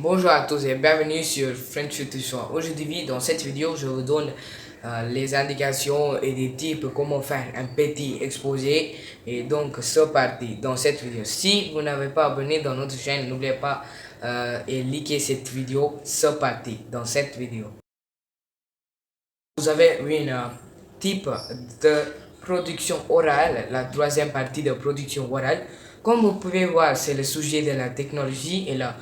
Bonjour à tous et bienvenue sur French Tuition. Aujourd'hui, dans cette vidéo, je vous donne les indications et des types comment faire un petit exposé. Et donc, c'est parti dans cette vidéo. Si vous n'avez pas abonné dans notre chaîne, n'oubliez pas et liker cette vidéo. C'est parti dans cette vidéo. Vous avez une type de production orale, la troisième partie de production orale. Comme vous pouvez voir, c'est le sujet de la technologie et la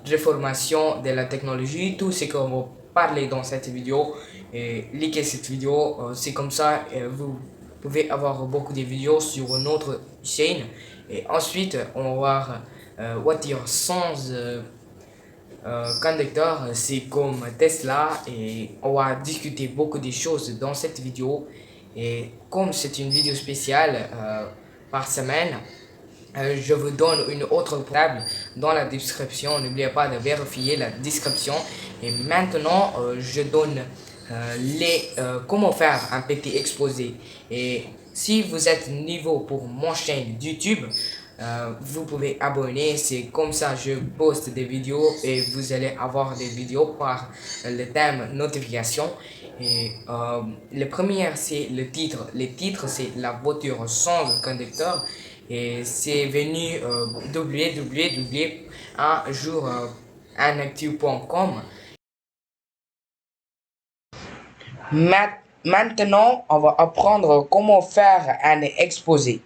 réformation de la technologie. Tout ce qu'on va parler dans cette vidéo. Et likez cette vidéo, c'est comme ça vous pouvez avoir beaucoup de vidéos sur notre chaîne. Et ensuite, on va voir voiture sans conducteur, c'est comme Tesla et on va discuter beaucoup de choses dans cette vidéo. Et comme c'est une vidéo spéciale par semaine, je vous donne une autre table dans la description. N'oubliez pas de vérifier la description. Et maintenant, je donne comment faire un petit exposé. Et si vous êtes nouveau pour mon chaîne YouTube, vous pouvez abonner. C'est comme ça je poste des vidéos et vous allez avoir des vidéos par le thème notification. Et le premier c'est le titre. Le titre c'est la voiture sans conducteur. Et c'est venu www.unjour-unactu.com. Maintenant, on va apprendre comment faire un exposé.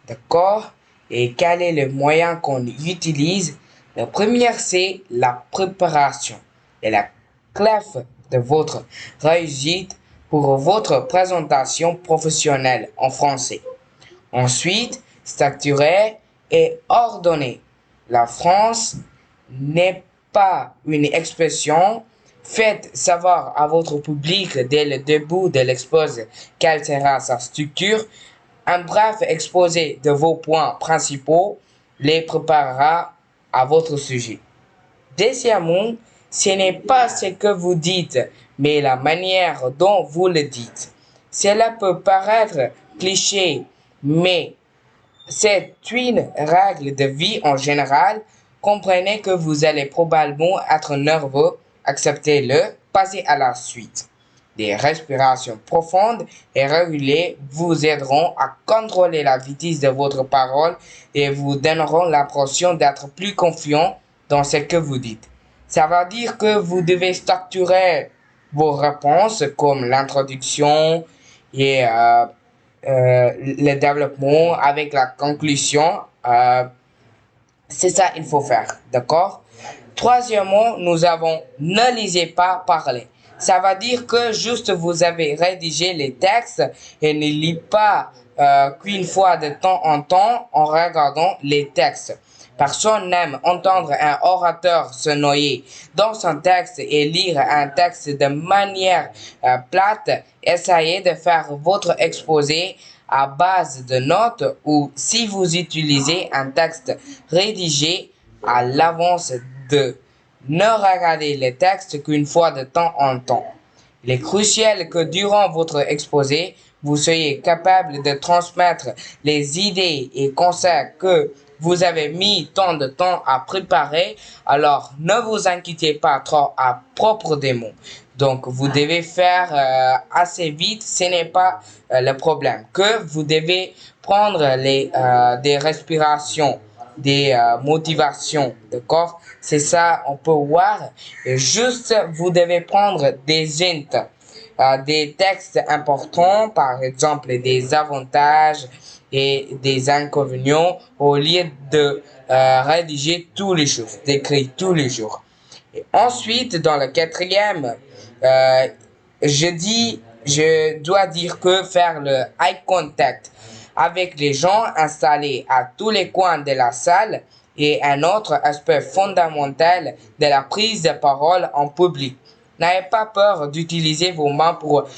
D'accord? Et quel est le moyen qu'on utilise? La première, c'est la préparation et la clé de votre réussite pour votre présentation professionnelle en français. Ensuite, structurer et ordonner. La France n'est pas une expression. Faites savoir à votre public dès le début de l'exposé quelle sera sa structure. Un bref exposé de vos points principaux les préparera à votre sujet. Deuxièmement, ce n'est pas ce que vous dites, mais la manière dont vous le dites. Cela peut paraître cliché, mais c'est une règle de vie en général. Comprenez que vous allez probablement être nerveux, acceptez-le, passez à la suite. Des respirations profondes et régulières vous aideront à contrôler la vitesse de votre parole et vous donneront l'impression d'être plus confiant dans ce que vous dites. Ça veut dire que vous devez structurer vos réponses comme l'introduction et le développement avec la conclusion. C'est ça qu'il faut faire, d'accord? Troisièmement, nous avons ne lisez pas, parler. Ça veut dire que juste vous avez rédigé les textes et ne lisez pas qu'une fois de temps en temps en regardant les textes. Personne n'aime entendre un orateur se noyer dans son texte et lire un texte de manière plate. Essayez de faire votre exposé à base de notes ou si vous utilisez un texte rédigé à l'avance de ne regarder les textes qu'une fois de temps en temps. Il est crucial que durant votre exposé, vous soyez capable de transmettre les idées et conseils que vous avez mis tant de temps à préparer, alors ne vous inquiétez pas trop à propos des mots. Donc, vous devez faire assez vite, ce n'est pas le problème. Que vous devez prendre des respirations, des motivations, d'accord? C'est ça, on peut voir. Juste, vous devez prendre des hints, des textes importants, par exemple des avantages et des inconvénients, au lieu de rédiger tous les jours, d'écrire tous les jours. Et ensuite, dans le quatrième, euh, je dois dire que faire le eye contact avec les gens installés à tous les coins de la salle est un autre aspect fondamental de la prise de parole en public. N'ayez pas peur d'utiliser vos mains pour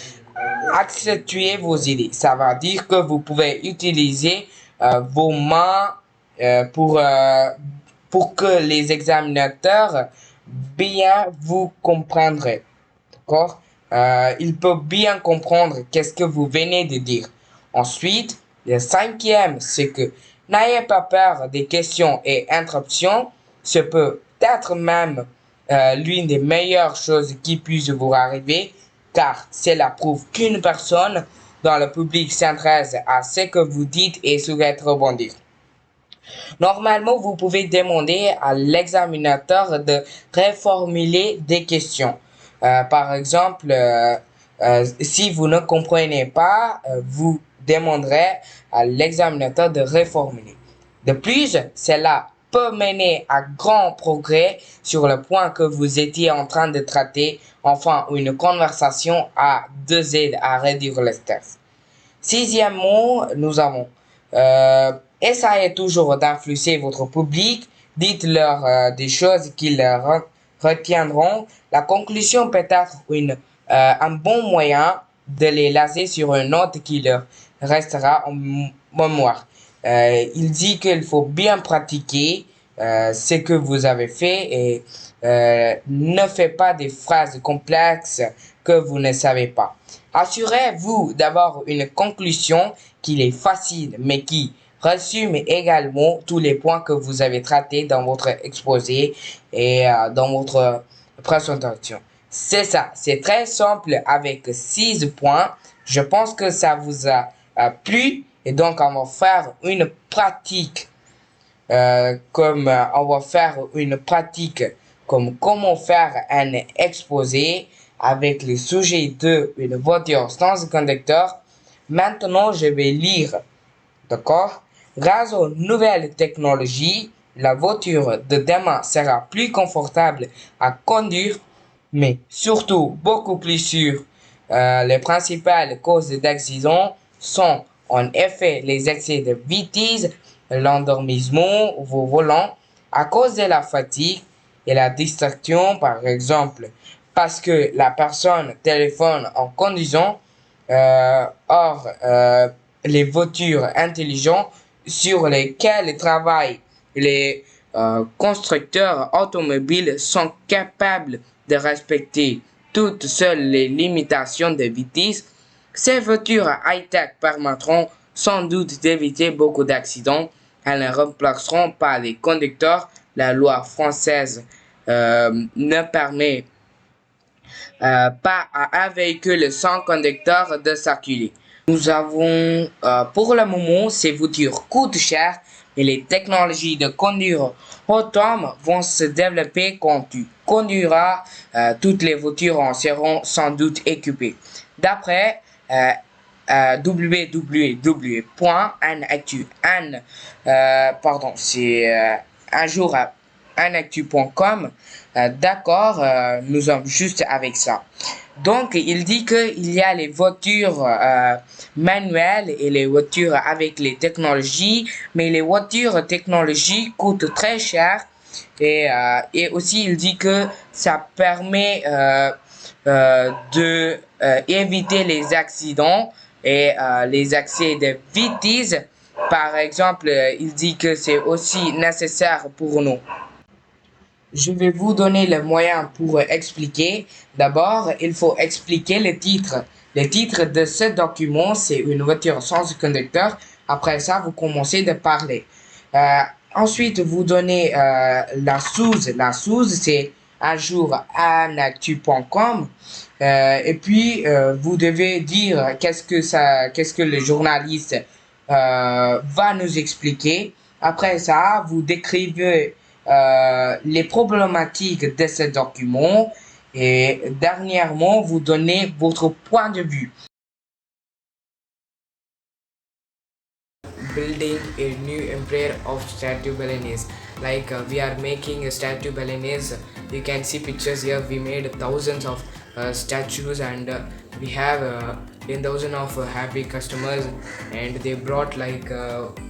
accentuer vos idées. Ça veut dire que vous pouvez utiliser vos mains pour que les examinateurs bien vous comprennent. D'accord? Il peut bien comprendre qu'est-ce que vous venez de dire. Ensuite, le cinquième, c'est que n'ayez pas peur des questions et interruptions. Ce peut peut-être même l'une des meilleures choses qui puisse vous arriver, car cela prouve qu'une personne dans le public s'intéresse à ce que vous dites et souhaite rebondir. Normalement, vous pouvez demander à l'examinateur de reformuler des questions. Par exemple, si vous ne comprenez pas, vous demanderez à l'examinateur de reformuler. De plus, cela peut mener à grand progrès sur le point que vous étiez en train de traiter, enfin une conversation à deux aides à réduire le stress. Sixièmement, nous avons essayez toujours d'influencer votre public, dites-leur des choses qu'ils retiendront. La conclusion peut être un bon moyen de les laisser sur une note qui leur restera en mémoire. Il dit qu'il faut bien pratiquer ce que vous avez fait et ne faites pas des phrases complexes que vous ne savez pas. Assurez-vous d'avoir une conclusion qui est facile mais qui résume également tous les points que vous avez traités dans votre exposé et dans votre présentation. C'est ça, c'est très simple avec 6 points. Je pense que ça vous a plu et donc on va faire une pratique comme comment faire un exposé avec les sujets de une voiture sans conducteur. Maintenant, je vais lire, d'accord? Grâce aux nouvelles technologies, la voiture de demain sera plus confortable à conduire, mais surtout beaucoup plus sûre. Les principales causes d'accidents sont en effet les excès de vitesse, l'endormissement au volant à cause de la fatigue et la distraction, par exemple, parce que la personne téléphone en conduisant. Les voitures intelligentes sur lesquelles travaillent les constructeurs automobiles sont capables de respecter toutes seules les limitations de vitesse. Ces voitures high-tech permettront sans doute d'éviter beaucoup d'accidents. Elles ne remplaceront pas les conducteurs. La loi française ne permet pas à un véhicule sans conducteur de circuler. Nous avons, pour le moment, ces voitures coûtent cher et les technologies de conduire autonome vont se développer quand tu conduiras. Toutes les voitures en seront sans doute équipées. D'après unactu.com, d'accord, nous sommes juste avec ça. Donc, il dit qu'il y a les voitures manuelles et les voitures avec les technologies, mais les voitures technologiques coûtent très cher. Et aussi, il dit que ça permet de éviter les accidents et les excès de vitesse. Par exemple, il dit que c'est aussi nécessaire pour nous. Je vais vous donner les moyens pour expliquer. D'abord, il faut expliquer le titre. Le titre de ce document, c'est une voiture sans conducteur. Après ça, vous commencez de parler. Ensuite, vous donnez la source. La source, c'est un jour unactu.com. Et puis, vous devez dire qu'est-ce que le journaliste va nous expliquer. Après ça, vous décrivez les problématiques de ce document et dernièrement, vous donnez votre point de vue. Building a new empire of Statue Balinese. Like we are making a Statue Balinese. You can see pictures here. We made thousands of statues and we have 10,000 of happy customers and they brought like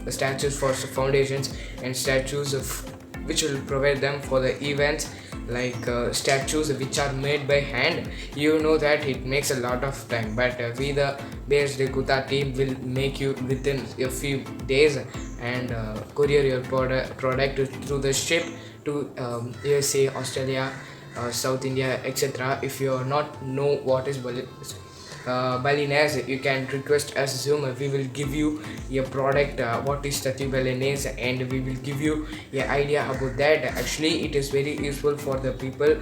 statues for foundations and statues of which will provide them for the events like statues which are made by hand. You know that it makes a lot of time, but we the BSD Kuta team will make you within a few days and courier your product through the ship to USA, Australia, South India, etc. If you are not know what is balinese, you can request us Zoom. We will give you a product, what is statue balinese, and we will give you an idea about that. Actually, it is very useful for the people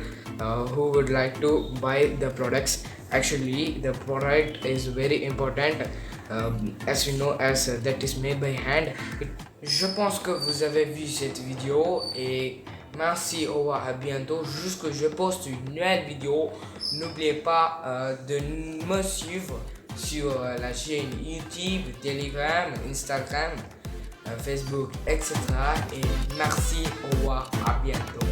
who would like to buy the products. Actually, the product is very important, as we know, as that is made by hand. Je pense que vous avez vu cette vidéo et merci, au revoir, à bientôt. Jusque je poste une nouvelle vidéo, n'oubliez pas de me suivre sur la chaîne YouTube, Telegram, Instagram, Facebook, etc. Et merci, au revoir, à bientôt.